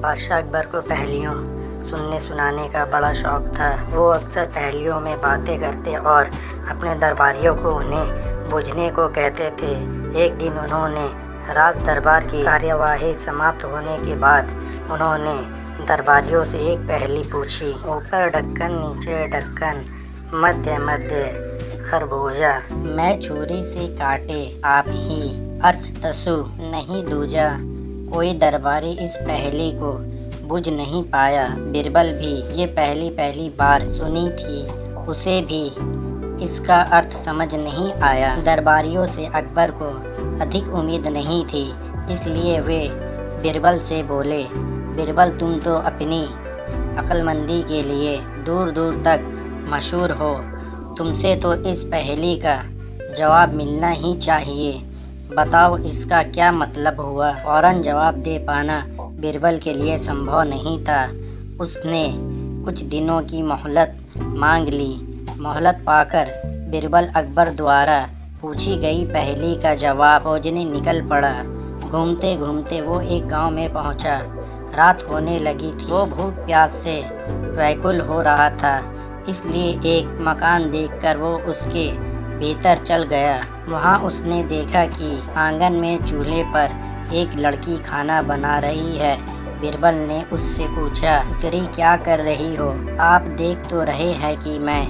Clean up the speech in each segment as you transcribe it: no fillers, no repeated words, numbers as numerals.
बादशाह अकबर को पहेलियों सुनने सुनाने का बड़ा शौक था। वो अक्सर पहेलियों में बातें करते और अपने दरबारियों को उन्हें बूझने को कहते थे। एक दिन उन्होंने राज दरबार की कार्यवाही समाप्त होने के बाद उन्होंने दरबारियों से एक पहेली पूछी। ऊपर ढक्कन नीचे ढक्कन मध्य मध्य खरबूजा, मैं छुरी से काटे आप ही अर्थ तसु नहीं दूजा। कोई दरबारी इस पहेली को बुझ नहीं पाया। बिरबल भी ये पहली बार सुनी थी, उसे भी इसका अर्थ समझ नहीं आया। दरबारियों से अकबर को अधिक उम्मीद नहीं थी, इसलिए वे बिरबल से बोले, बिरबल तुम तो अपनी अक्लमंदी के लिए दूर दूर तक मशहूर हो, तुमसे तो इस पहेली का जवाब मिलना ही चाहिए। बताओ इसका क्या मतलब हुआ। फौरन जवाब दे पाना बिरबल के लिए संभव नहीं था। उसने कुछ दिनों की मोहलत मांग ली। मोहलत पाकर बिरबल अकबर द्वारा पूछी गई पहेली का जवाब खोजने निकल पड़ा। घूमते घूमते वो एक गांव में पहुंचा। रात होने लगी थी। वो भूख प्यास से व्याकुल हो रहा था, इसलिए एक मकान देखकर वो उसके भीतर चल गया। वहाँ उसने देखा कि आंगन में चूल्हे पर एक लड़की खाना बना रही है। बिरबल ने उससे पूछा, पुत्री क्या कर रही हो? आप देख तो रहे हैं कि मैं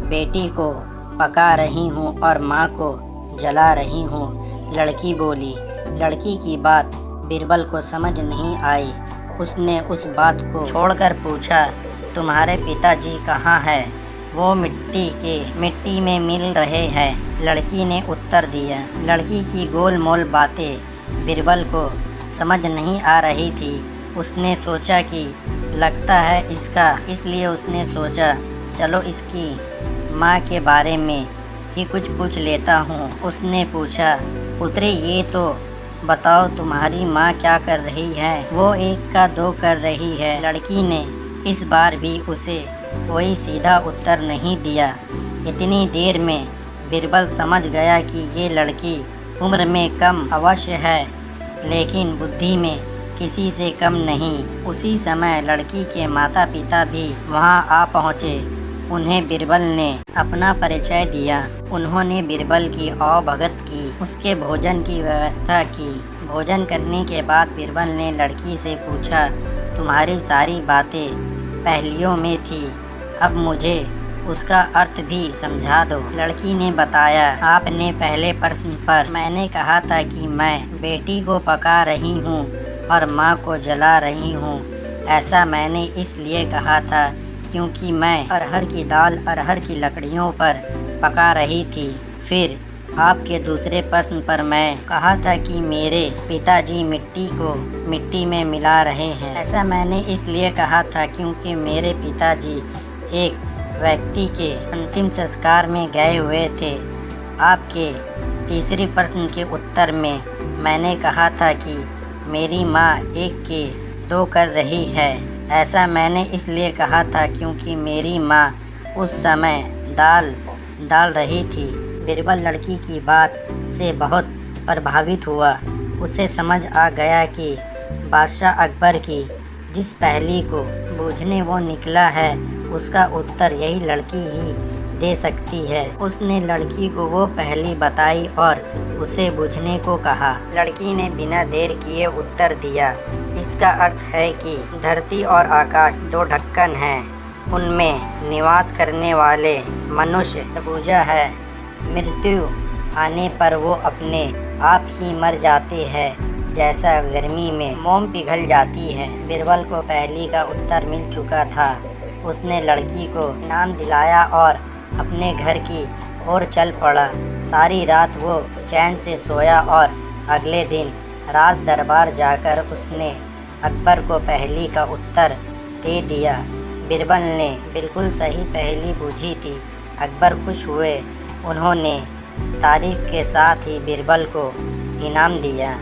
बेटी को पका रही हूँ और माँ को जला रही हूँ। लड़की बोली। लड़की की बात बिरबल को समझ नहीं आई। उसने उस बात को छोड़कर पूछा, तुम्हारे पिताजी कहाँ हैं? वो मिट्टी में मिल रहे हैं, लड़की ने उत्तर दिया। लड़की की गोलमोल बातें बिरबल को समझ नहीं आ रही थी। उसने सोचा कि लगता है इसलिए उसने सोचा चलो इसकी माँ के बारे में ही कुछ पूछ लेता हूँ। उसने पूछा, पुत्री ये तो बताओ तुम्हारी माँ क्या कर रही है? वो एक का दो कर रही है। लड़की ने इस बार भी उसे कोई सीधा उत्तर नहीं दिया। इतनी देर में बिरबल समझ गया कि ये लड़की उम्र में कम अवश्य है, लेकिन बुद्धि में किसी से कम नहीं। उसी समय लड़की के माता पिता भी वहां आ पहुँचे। उन्हें बिरबल ने अपना परिचय दिया। उन्होंने बिरबल की आवभगत की, उसके भोजन की व्यवस्था की। भोजन करने के बाद बिरबल ने लड़की से पूछा, तुम्हारी सारी बातें पहेलियों में थी, अब मुझे उसका अर्थ भी समझा दो। लड़की ने बताया, आपने पहले प्रश्न पर मैंने कहा था कि मैं बेटी को पका रही हूँ और माँ को जला रही हूँ। ऐसा मैंने इसलिए कहा था क्योंकि मैं अरहर की दाल अरहर की लकड़ियों पर पका रही थी। फिर आपके दूसरे प्रश्न पर मैं कहा था कि मेरे पिताजी मिट्टी को मिट्टी में मिला रहे हैं। ऐसा मैंने इसलिए कहा था क्योंकि मेरे पिताजी एक व्यक्ति के अंतिम संस्कार में गए हुए थे। आपके तीसरे प्रश्न के उत्तर में मैंने कहा था कि मेरी माँ एक के दो कर रही है। ऐसा मैंने इसलिए कहा था क्योंकि मेरी माँ उस समय दाल डाल रही थी। बिरबल लड़की की बात से बहुत प्रभावित हुआ। उसे समझ आ गया कि बादशाह अकबर की जिस पहेली को बूझने वो निकला है, उसका उत्तर यही लड़की ही दे सकती है। उसने लड़की को वो पहेली बताई और उसे बूझने को कहा। लड़की ने बिना देर किए उत्तर दिया, इसका अर्थ है कि धरती और आकाश दो ढक्कन हैं, उनमें निवास करने वाले मनुष्य पूजा है। मृत्यु आने पर वो अपने आप ही मर जाते हैं, जैसा गर्मी में मोम पिघल जाती है। बिरबल को पहेली का उत्तर मिल चुका था। उसने लड़की को इनाम दिलाया और अपने घर की ओर चल पड़ा। सारी रात वो चैन से सोया और अगले दिन राज दरबार जाकर उसने अकबर को पहेली का उत्तर दे दिया। बिरबल ने बिल्कुल सही पहेली बूझी थी। अकबर खुश हुए। उन्होंने तारीफ के साथ ही बिरबल को इनाम दिया।